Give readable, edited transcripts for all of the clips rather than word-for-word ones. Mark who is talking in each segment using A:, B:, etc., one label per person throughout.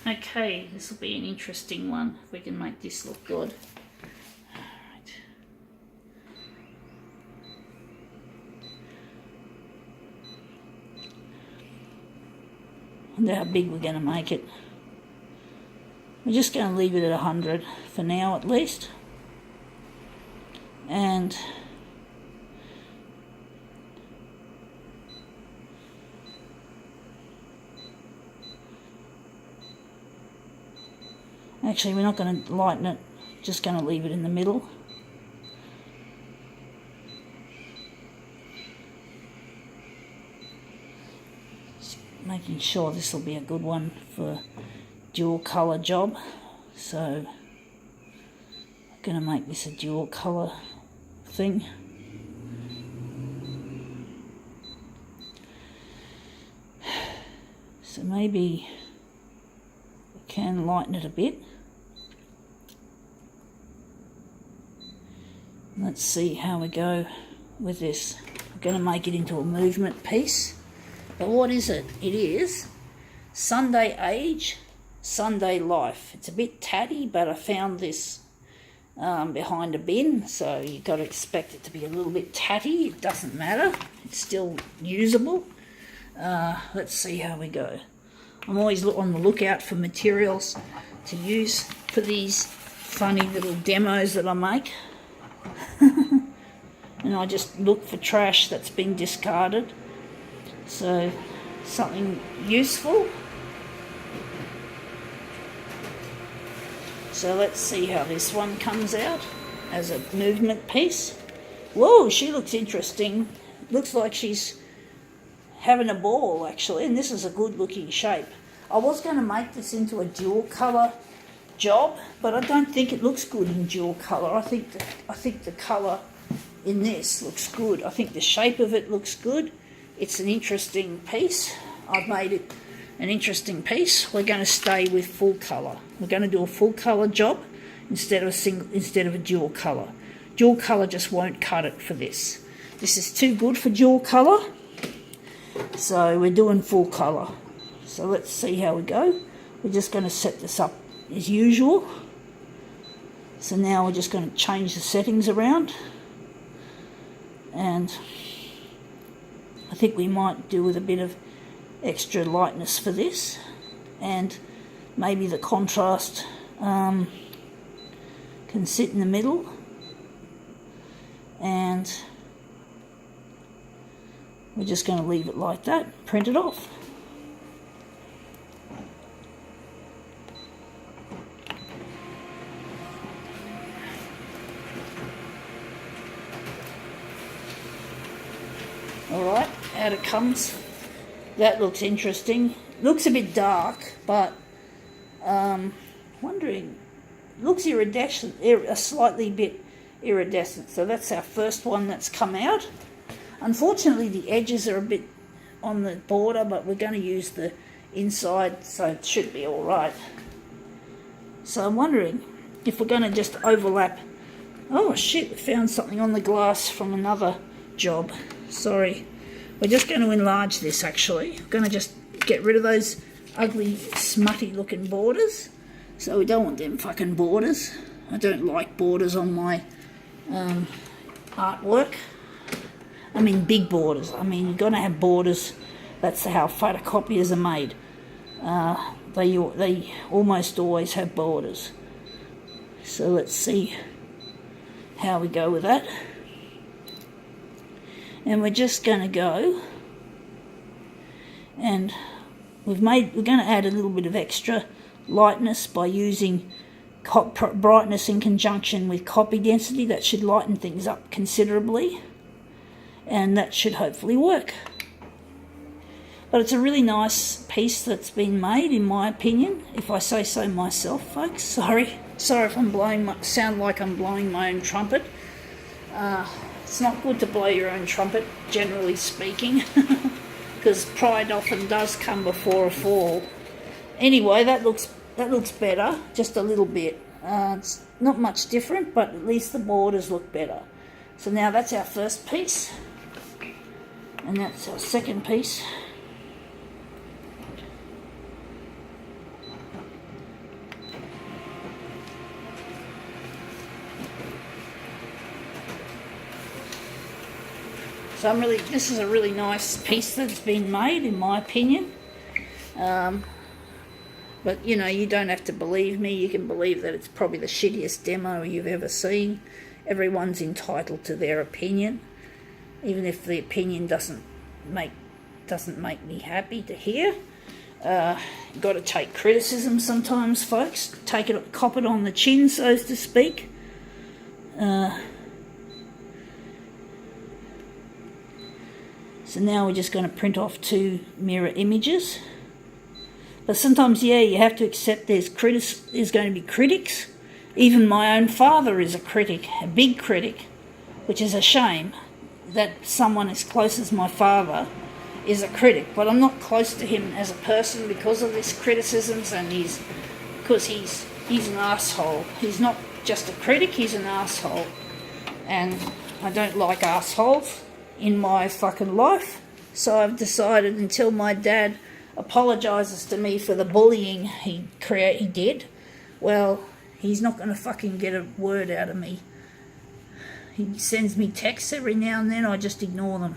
A: Okay, this will be an interesting one if we can make this look good. Alright. I wonder how big we're going to make it. We're just going to leave it at 100 for now at least. And actually, we're not going to lighten it, just going to leave it in the middle. Just making sure this will be a good one for dual colour job. So I'm going to make this a dual colour thing. So maybe we can lighten it a bit. Let's see how we go with this. I'm going to make it into a movement piece. But what is it? It is Sunday Age, Sunday Life. It's a bit tatty, but I found this behind a bin, so you've got to expect it to be a little bit tatty. It doesn't matter. It's still usable. Let's see how we go. I'm always on the lookout for materials to use for these funny little demos that I make. And I just look for trash that's been discarded. So something useful. So let's see how this one comes out as a movement piece. Whoa, she looks interesting. Looks like she's having a ball actually, and this is a good looking shape. I was going to make this into a dual colour job, but I don't think it looks good in dual colour. I think the colour in this looks good. I think the shape of it looks good. It's an interesting piece. I've made it an interesting piece. We're going to stay with full colour. We're going to do a full colour job instead of a dual colour. Dual colour just won't cut it for this. This is too good for dual colour, so we're doing full colour. So let's see how we go. We're just going to set this up as usual. So now we're just going to change the settings around, and I think we might do with a bit of extra lightness for this, and maybe the contrast can sit in the middle, and we're just going to leave it like that, print it off. Alright, out it comes. That looks interesting. Looks a bit dark, but wondering, looks iridescent, a slightly bit iridescent. So that's our first one that's come out. Unfortunately, the edges are a bit on the border, but we're going to use the inside, so it should be all right. So I'm wondering if we're going to just overlap. Oh shit, we found something on the glass from another job. Sorry. We're just going to enlarge this actually. We're going to just get rid of those ugly, smutty looking borders. So we don't want them fucking borders. I don't like borders on my artwork. I mean big borders. I mean you've got to have borders. That's how photocopiers are made. They almost always have borders. So let's see how we go with that. And we're just going to go, and we're going to add a little bit of extra lightness by using brightness in conjunction with copy density. That should lighten things up considerably, and that should hopefully work. But it's a really nice piece that's been made, in my opinion, if I say so myself, folks. Sorry if I'm sound like I'm blowing my own trumpet. It's not good to blow your own trumpet, generally speaking, because pride often does come before a fall. Anyway, that looks better, just a little bit. It's not much different, but at least the borders look better. So now that's our first piece, and that's our second piece. So this is a really nice piece that's been made, in my opinion. But, you know, you don't have to believe me. You can believe that it's probably the shittiest demo you've ever seen. Everyone's entitled to their opinion, even if the opinion doesn't make me happy to hear. Got to take criticism sometimes, folks. Cop it on the chin, so to speak. So now we're just going to print off 2 mirror images. But sometimes, yeah, you have to accept there's going to be critics. Even my own father is a critic, a big critic, which is a shame that someone as close as my father is a critic. But I'm not close to him as a person because of his criticisms, and because he's an asshole. He's not just a critic, he's an asshole. And I don't like assholes in my fucking life. So I've decided, until my dad apologises to me for the bullying he did, well, he's not going to fucking get a word out of me. He sends me texts every now and then, I just ignore them.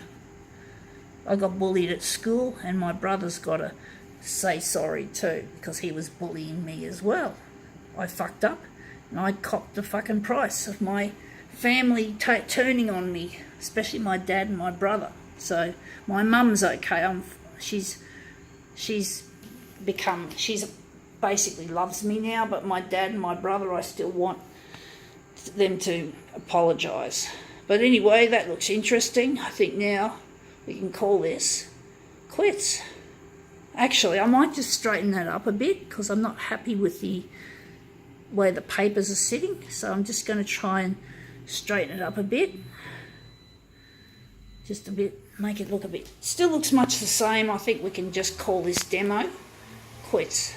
A: I got bullied at school, and my brother's got to say sorry too, because he was bullying me as well. I fucked up, and I copped the fucking price of my family turning on me, especially my dad and my brother. So my mum's okay. She's basically loves me now, but my dad and my brother, I still want them to apologise. But anyway, that looks interesting. I think now we can call this quits. Actually, I might just straighten that up a bit, because I'm not happy with the way the papers are sitting. So I'm just going to try and straighten it up a bit. Just a bit, make it look a bit, still looks much the same. I think we can just call this demo quits.